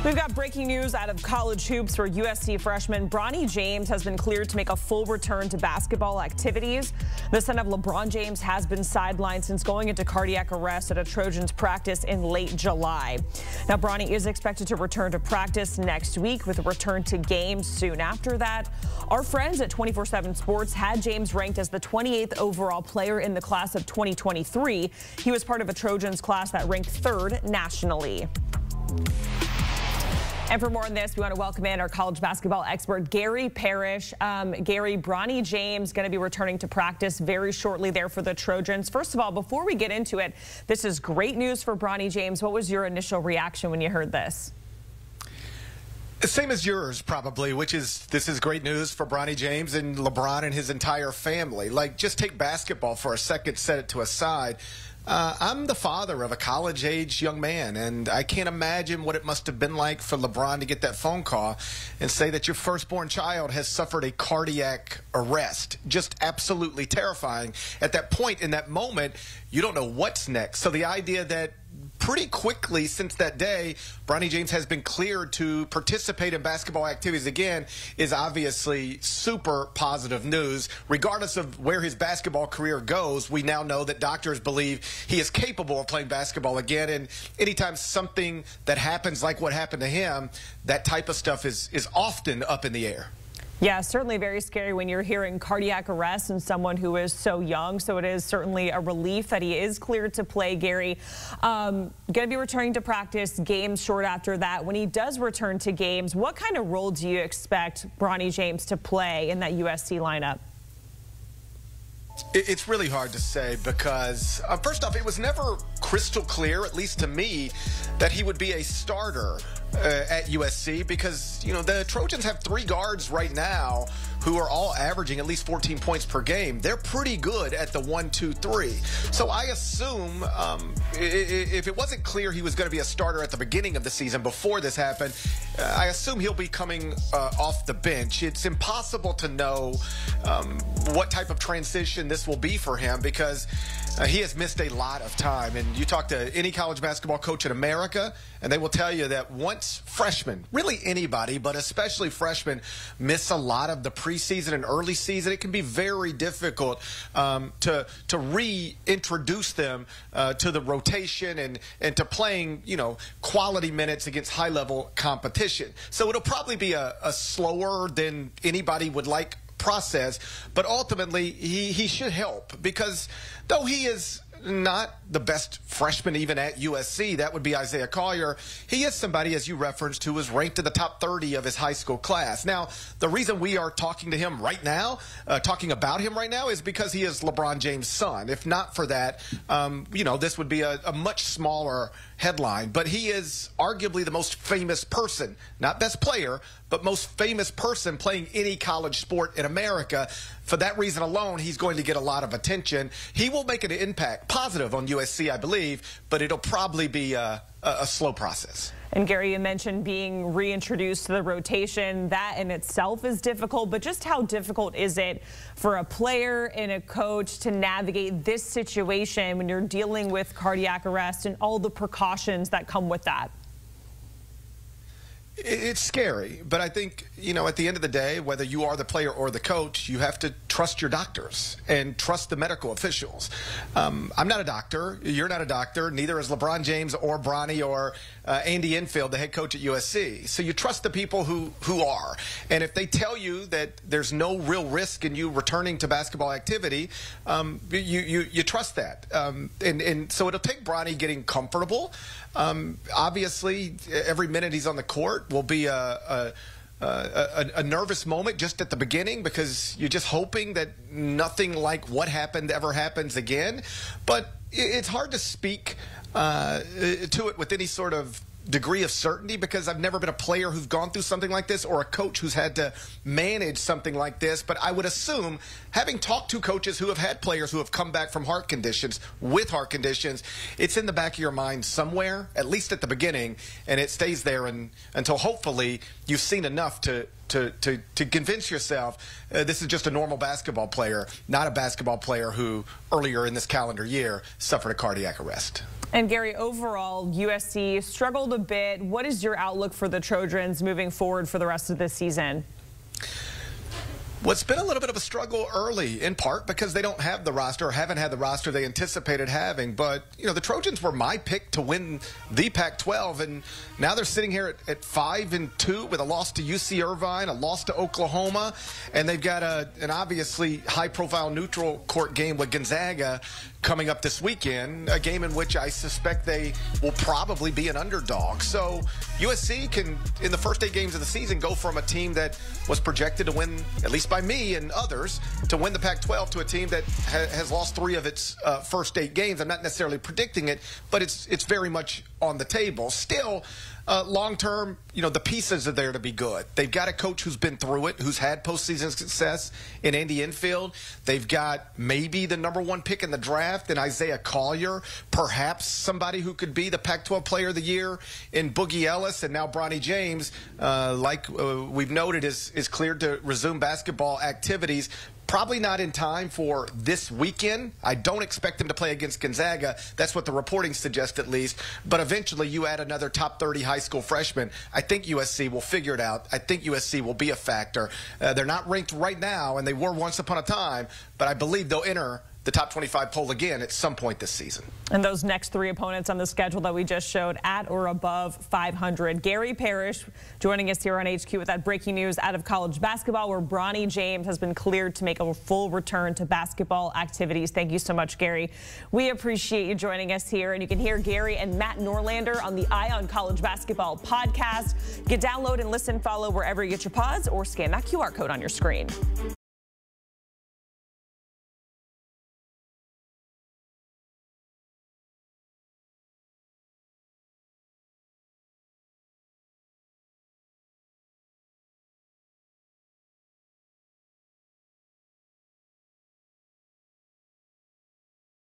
We've got breaking news out of college hoops where USC freshman Bronny James has been cleared to make a full return to basketball activities. The son of LeBron James has been sidelined since going into cardiac arrest at a Trojans practice in late July. Now, Bronny is expected to return to practice next week with a return to games soon after that. Our friends at 24/7 Sports had James ranked as the 28th overall player in the class of 2023. He was part of a Trojans class that ranked 3rd nationally. And for more on this, we want to welcome in our college basketball expert, Gary Parrish. Gary, Bronny James going to be returning to practice very shortly there for the Trojans. First of all, before we get into it, this is great news for Bronny James. What was your initial reaction when you heard this? Same as yours, probably, which is this is great news for Bronny James and LeBron and his entire family. Like, just take basketball for a second, set it to a side. I'm the father of a college-age young man, and I can't imagine what it must have been like for LeBron to get that phone call and say that your firstborn child has suffered a cardiac arrest. Just absolutely terrifying. At that point, in that moment, you don't know what's next. So the idea that pretty quickly since that day, Bronny James has been cleared to participate in basketball activities again is obviously super positive news. Regardless of where his basketball career goes, we now know that doctors believe he is capable of playing basketball again. And anytime something that happens like what happened to him, that type of stuff is often up in the air. Yeah, certainly very scary when you're hearing cardiac arrest in someone who is so young. So it is certainly a relief that he is cleared to play, Gary. Going to be returning to practice, games short after that. When he does return to games, what kind of role do you expect Bronny James to play in that USC lineup? It's really hard to say because, first off, it was never crystal clear, at least to me, that he would be a starter at USC because, you know, the Trojans have 3 guards right now who are all averaging at least 14 points per game. They're pretty good at the 1, 2, 3. So I assume if it wasn't clear he was going to be a starter at the beginning of the season before this happened, I assume he'll be coming off the bench. It's impossible to know what type of transition this will be for him because he has missed a lot of time. And you talk to any college basketball coach in America, and they will tell you that once freshmen, really anybody, but especially freshmen, miss a lot of the preseason and early season, it can be very difficult to reintroduce them to the rotation and to playing, you know, quality minutes against high-level competition. So it'll probably be a slower than anybody would like process, but ultimately he should help because though he is not the best freshman even at USC, that would be Isaiah Collier, he is somebody, as you referenced, who was ranked in the top 30 of his high school class. Now, the reason we are talking to him right now, talking about him right now, is because he is LeBron James' son. If not for that, you know, this would be a much smaller headline. But he is arguably the most famous person, not best player, but most famous person playing any college sport in America. For that reason alone, he's going to get a lot of attention. He will make an impact, positive, on USC, I believe, but it'll probably be a slow process. And Gary, you mentioned being reintroduced to the rotation. That in itself is difficult, but just how difficult is it for a player and a coach to navigate this situation when you're dealing with cardiac arrest and all the precautions that come with that? It's scary, but I think, you know, at the end of the day, whether you are the player or the coach, you have to trust your doctors and trust the medical officials. I'm not a doctor. You're not a doctor. Neither is LeBron James or Bronny or Andy Enfield, the head coach at USC. So you trust the people who are. And if they tell you that there's no real risk in you returning to basketball activity, you trust that. And so it'll take Bronny getting comfortable. Obviously, every minute he's on the court will be a nervous moment just at the beginning because you're just hoping that nothing like what happened ever happens again. But it's hard to speak to it with any sort of degree of certainty because I've never been a player who's gone through something like this or a coach who's had to manage something like this. But I would assume, having talked to coaches who have had players who have come back from heart conditions, with heart conditions, it's in the back of your mind somewhere, at least at the beginning, and it stays there until hopefully you've seen enough to convince yourself this is just a normal basketball player, not a basketball player who earlier in this calendar year suffered a cardiac arrest. And Gary, overall, USC struggled a a bit. What is your outlook for the Trojans moving forward for the rest of this season? Well, it's been a little bit of a struggle early, in part because they don't have the roster or haven't had the roster they anticipated having. But, you know, the Trojans were my pick to win the Pac-12, and now they're sitting here at 5-2 with a loss to UC Irvine, a loss to Oklahoma, and they've got an obviously high-profile neutral court game with Gonzaga coming up this weekend, a game in which I suspect they will probably be an underdog. So USC can, in the first 8 games of the season, go from a team that was projected to win, at least by me and others, to win the Pac-12 to a team that has lost 3 of its first 8 games. I'm not necessarily predicting it, but it's very much on the table. Still, long-term, you know, the pieces are there to be good. They've got a coach who's been through it, who's had postseason success in Andy Enfield. They've got maybe the #1 pick in the draft in Isaiah Collier, perhaps somebody who could be the Pac-12 Player of the Year in Boogie Ellis, and now Bronny James, we've noted, is cleared to resume basketball activities. Probably not in time for this weekend. I don't expect him to play against Gonzaga. That's what the reporting suggests, at least. But eventually, you add another top 30 high school freshman. I think USC will figure it out. I think USC will be a factor. They're not ranked right now, and they were once upon a time, but I believe they'll enter the top 25 poll again at some point this season. And those next 3 opponents on the schedule that we just showed at or above 500. Gary Parrish joining us here on HQ with that breaking news out of college basketball, where Bronny James has been cleared to make a full return to basketball activities. Thank you so much, Gary. We appreciate you joining us here. And you can hear Gary and Matt Norlander on the Eye on College Basketball podcast. You can download and listen, follow wherever you get your pods, or scan that QR code on your screen.